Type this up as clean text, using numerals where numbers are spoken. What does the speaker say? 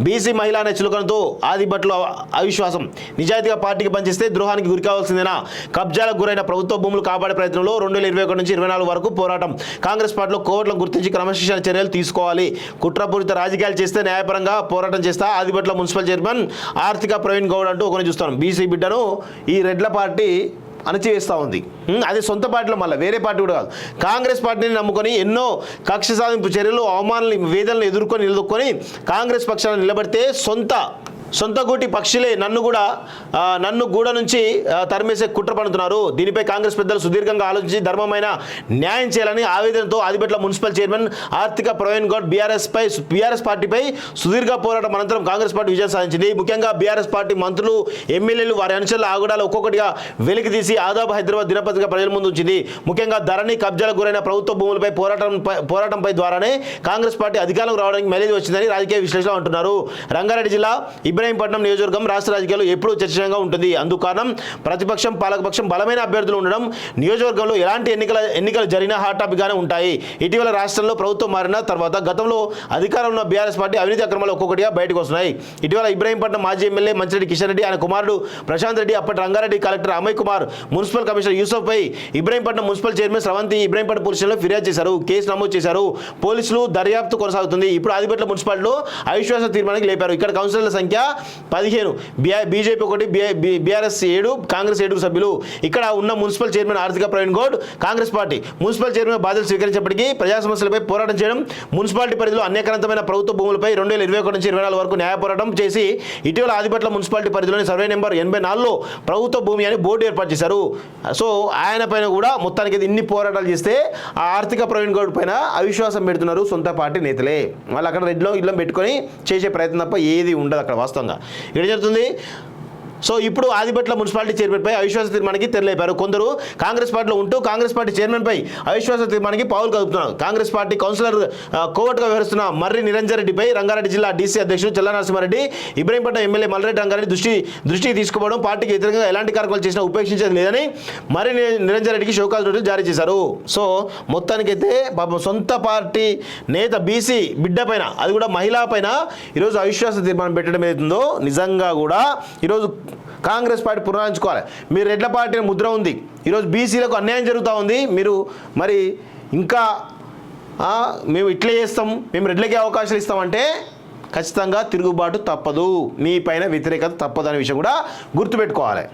BC మహిళా అనే చులకనతో ఆదిబట్లో అవిశ్వాసం. నిజాయితీగా పార్టీకి పనిచేస్తే ద్రోహానికి గురి కావాల్సిందేనా? కబ్జాలకు గురైన ప్రభుత్వ భూములు కాపాడే ప్రయత్నంలో 2021 నుంచి 24 వరకు పోరాటం. కాంగ్రెస్ పార్టీలో కోవట్లను గుర్తించి క్రమశిక్షణ చర్యలు తీసుకోవాలి. కుట్రపూరిత రాజకీయాలు చేస్తే న్యాయపరంగా పోరాటం చేస్తా. ఆదిబట్ల మున్సిపల్ చైర్మన్ ఆర్థిక ప్రవీణ్ గౌడ్ అంటూ ఒకరిని చూస్తాం. బీసీ బిడ్డను ఈ రెడ్ల పార్టీ అణచివేస్తూ ఉంది. అది సొంత పార్టీలో మళ్ళీ వేరే పార్టీ కూడా కాదు. కాంగ్రెస్ పార్టీని నమ్ముకొని ఎన్నో కక్ష సాధింపు చర్యలు అవమానాలు వేదనలు ఎదుర్కొని కాంగ్రెస్ పక్షాన్ని నిలబడితే సొంత గూటి పక్షులే నన్ను గూడ నుంచి తరిమేసే కుట్ర పడుతున్నారు. దీనిపై కాంగ్రెస్ పెద్దలు సుదీర్ఘంగా ఆలోచించి ధర్మమైన న్యాయం చేయాలని ఆవేదనతో ఆదిబట్ల మున్సిపల్ చైర్మన్ ఆర్థిక ప్రవీణ్ గౌడ్ బీఆర్ఎస్ పార్టీపై సుదీర్ఘ పోరాటం అనంతరం కాంగ్రెస్ పార్టీ విజయం సాధించింది. ముఖ్యంగా బీఆర్ఎస్ పార్టీ మంత్రులు, ఎమ్మెల్యేలు వారి అనుచరుల ఆగడాలు ఒక్కొక్కటిగా వెలికి తీసి ఆదాబ్ హైదరాబాద్ దినపత్రిక ప్రజల ముందు ఉంచింది. ముఖ్యంగా ధరణి కబ్జాలకు గురైన ప్రభుత్వ భూములపై పోరాటంపై ద్వారానే కాంగ్రెస్ పార్టీ అధికారంలోకి రావడానికి మైలేజ్ వచ్చిందని రాజకీయ విశ్లేషణ అంటున్నారు. రంగారెడ్డి జిల్లా ఇబ్రాహీంపట్నం నియోజకవర్గం రాష్ట్ర రాజకీయాల్లో ఎప్పుడూ చర్చనీయంగా ఉంటుంది. అందుకు కారణం ప్రతిపక్షం పాలకపక్షం బలమైన అభ్యర్థులు ఉండడం. నియోజకవర్గంలో ఎలాంటి ఎన్నికలు జరిగినా హాట్ టాపిక్గానే ఉంటాయి. ఇటీవల రాష్ట్రంలో ప్రభుత్వం మారిన తర్వాత గతంలో అధికారంలో ఉన్న బీఆర్ఎస్ పార్టీ అవినీతి అక్రమాలు ఒక్కొక్కటిగా బయటకు వస్తున్నాయి. ఇటీవల ఇబ్రాహీంపట్నం మాజీ ఎమ్మెల్యే మంచిరెడ్డి కిషన్ రెడ్డి, ఆయన కుమారుడు ప్రశాంత్ రెడ్డి, అప్పటి Rangareddy collector Amay Kumar, municipal commissioner Yusuf పై Ibrahimpatnam municipal chairman Sravanthi Ibrahimpatnam police స్టేషన్లో ఫిర్యాదు చేశారు. కేసు నమోదు చేశారు. పోలీసులు దర్యాప్తు కొనసాగుతుంది. ఇప్పుడు ఆదిబట్ల మున్సిపాలిటీలో అవిశ్వాస తీర్మానానికి లేపారు. ఇక్కడ కౌన్సిలర్ల సంఖ్య 15, బీజేపీ 1, బీఆర్ఎస్ 7, కాంగ్రెస్ 7 సభ్యులు. ఇక్కడ ఉన్న మున్సిపల్ చైర్మన్ ఆర్థిక Praveen Goud Congress party municipal chairman బాధ్యతలు స్వీకరించినప్పటికీ ప్రజా సమస్యలపై పోరాటం చేయడం, మున్సిపాలిటీ పరిధిలో అన్యాక్రాంతమైన ప్రభుత్వ భూములపై 2021 నుంచి 24 వరకు న్యాయ పోరాటం చేసి ఇటీవల ఆదిబట్ల మున్సిపాలిటీ పరిధిలోని సర్వే నెంబర్ 84లో ప్రభుత్వ భూమి అని బోర్డు ఏర్పాటు చేశారు. సో ఆయన పైన కూడా మొత్తానికి ఇన్ని పోరాటాలు చేస్తే ఆ ఆర్థిక ప్రవీణ్ గౌడ్ పైన అవిశ్వాసం పెడుతున్నారు సొంత పార్టీ నేతలే. వాళ్ళు అక్కడ రెడ్లో ఇళ్ళం పెట్టుకొని చేసే ప్రయత్నం తప్ప ఏది ఉండదు అక్కడ వాస్తవంగా. ఇక్కడ జరుగుతుంది. సో ఇప్పుడు ఆదిబట్ల మున్సిపాలిటీ చైర్మన్పై అవిశ్వాస తీర్మానానికి తెరలేపారు. కొందరు కాంగ్రెస్ పార్టీలో ఉంటూ కాంగ్రెస్ పార్టీ చైర్మన్పై అవిశ్వాస తీర్మానానికి పావులు కదుపుతున్నారు. కాంగ్రెస్ పార్టీ కౌన్సిలర్ కోవట్గా వ్యవహరిస్తున్న మర్రి నిరంజన్ రెడ్డిపై రంగారెడ్డి జిల్లా డీసీ అధ్యక్షుడు చెల్ల నరసింహారెడ్డి ఇబ్రాహీంపట్నం ఎమ్మెల్యే మల్రెడ్డి రంగారెడ్డి దృష్టికి తీసుకుపోవడం, పార్టీకి వ్యతిరేకంగా ఎలాంటి కార్యక్రమాలు చేసినా ఉపేక్షించేది లేదని మర్రి నిరంజన్ రెడ్డికి షోకాజ్ నోటీసులు జారీ చేశారు. సో మొత్తానికైతే పాపం సొంత పార్టీ నేత బీసీ బిడ్డ పైన, అది కూడా మహిళా పైన ఈరోజు అవిశ్వాస తీర్మానం పెట్టడం ఏదైతుందో నిజంగా కూడా ఈరోజు కాంగ్రెస్ పార్టీ పునరాయించుకోవాలి. మీరు రెడ్ల పార్టీ ముద్ర ఉంది. ఈరోజు బీసీలకు అన్యాయం జరుగుతూ ఉంది. మీరు మరి ఇంకా మేము ఇట్లే చేస్తాం, మేము రెడ్లకే అవకాశాలు ఇస్తామంటే ఖచ్చితంగా తిరుగుబాటు తప్పదు, మీ పైన వ్యతిరేకత తప్పదు అనే విషయం కూడా గుర్తుపెట్టుకోవాలి.